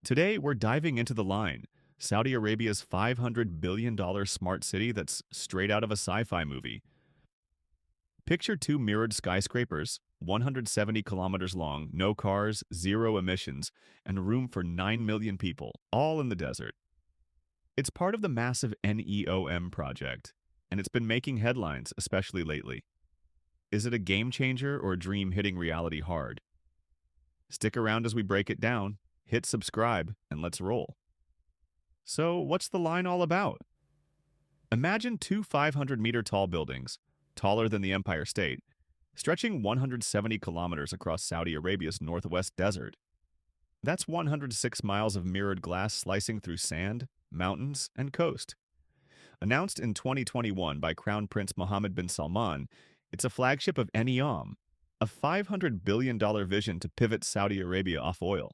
Today, we're diving into The Line, Saudi Arabia's $500 billion smart city that's straight out of a sci fi movie. Picture two mirrored skyscrapers, 170 kilometers long, no cars, zero emissions, and room for 9 million people, all in the desert. It's part of the massive NEOM project, and it's been making headlines, especially lately. Is it a game changer or a dream hitting reality hard? Stick around as we break it down, hit subscribe, and let's roll. So, what's The Line all about? Imagine two 500-meter tall buildings, taller than the Empire State, stretching 170 kilometers across Saudi Arabia's northwest desert. That's 106 miles of mirrored glass slicing through sand, mountains, and coast. Announced in 2021 by Crown Prince Mohammed bin Salman, it's a flagship of NEOM, a $500 billion vision to pivot Saudi Arabia off oil.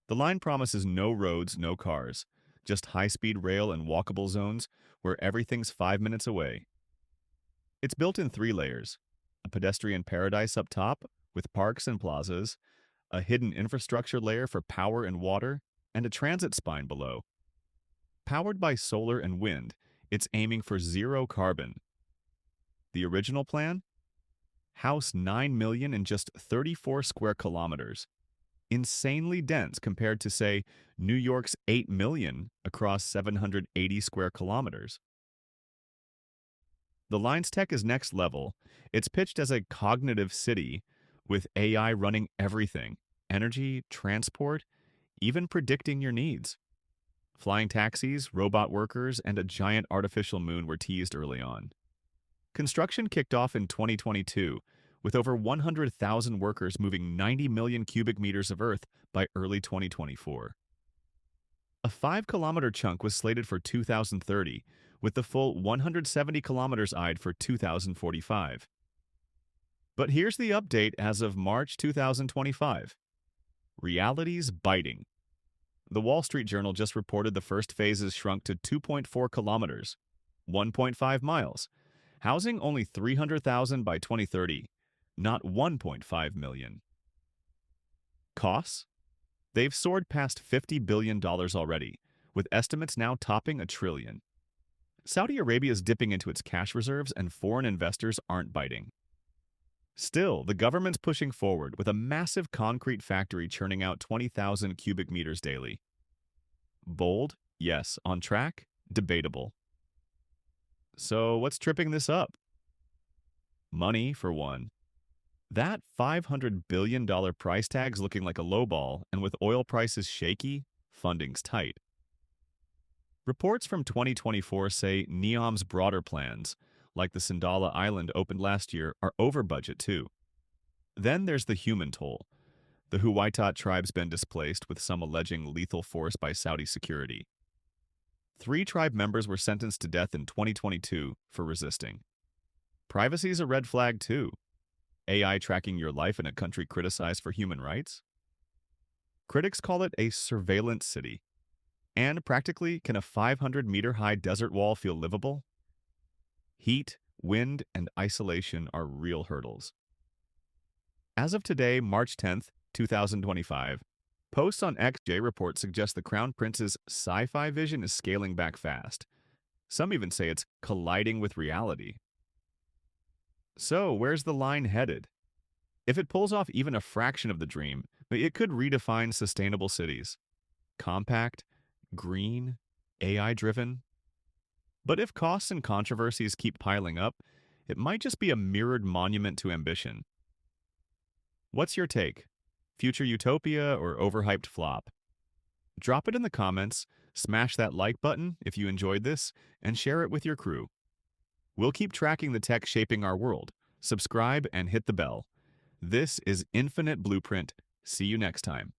The line promises no roads, no cars, just high-speed rail and walkable zones where everything's 5 minutes away. It's built in three layers: a pedestrian paradise up top with parks and plazas, a hidden infrastructure layer for power and water, and a transit spine below. Powered by solar and wind, it's aiming for zero carbon. The original plan? House 9 million in just 34 square kilometers. Insanely dense compared to, say, New York's 8 million across 780 square kilometers. The line's tech is next level. It's pitched as a cognitive city with AI running everything: energy, transport, even predicting your needs. Flying taxis, robot workers, and a giant artificial moon were teased early on. Construction kicked off in 2022, with over 100,000 workers moving 90 million cubic meters of earth by early 2024. A 5-kilometer chunk was slated for 2030, with the full 170 kilometers eyed for 2045. But here's the update as of March 2025. Reality's biting. The Wall Street Journal just reported the first phases shrunk to 2.4 kilometers, 1.5 miles, housing only 300,000 by 2030, not 1.5 million. Costs? They've soared past $50 billion already, with estimates now topping $1 trillion. Saudi Arabia is dipping into its cash reserves and foreign investors aren't biting. Still, the government's pushing forward with a massive concrete factory churning out 20,000 cubic meters daily. Bold? Yes. On track? Debatable. So, what's tripping this up? Money, for one. That $500 billion price tag's looking like a lowball, and with oil prices shaky, funding's tight. Reports from 2024 say NEOM's broader plans, like the Sindala Island opened last year, are over budget too. Then there's the human toll. The Huwaitat tribe's been displaced, with some alleging lethal force by Saudi security. 3 tribe members were sentenced to death in 2022 for resisting. Privacy's a red flag too. AI tracking your life in a country criticized for human rights? Critics call it a surveillance city. And practically, can a 500-meter-high desert wall feel livable? Heat, wind, and isolation are real hurdles. As of today, March 10th, 2025, posts on XJ report suggest the Crown Prince's sci-fi vision is scaling back fast. Some even say it's colliding with reality. So, where's the line headed? If it pulls off even a fraction of the dream, it could redefine sustainable cities. Compact, green, AI-driven. But if costs and controversies keep piling up, it might just be a mirrored monument to ambition. What's your take? Future utopia or overhyped flop? Drop it in the comments, smash that like button if you enjoyed this, and share it with your crew. We'll keep tracking the tech shaping our world. Subscribe and hit the bell. This is Infinite Blueprint. See you next time.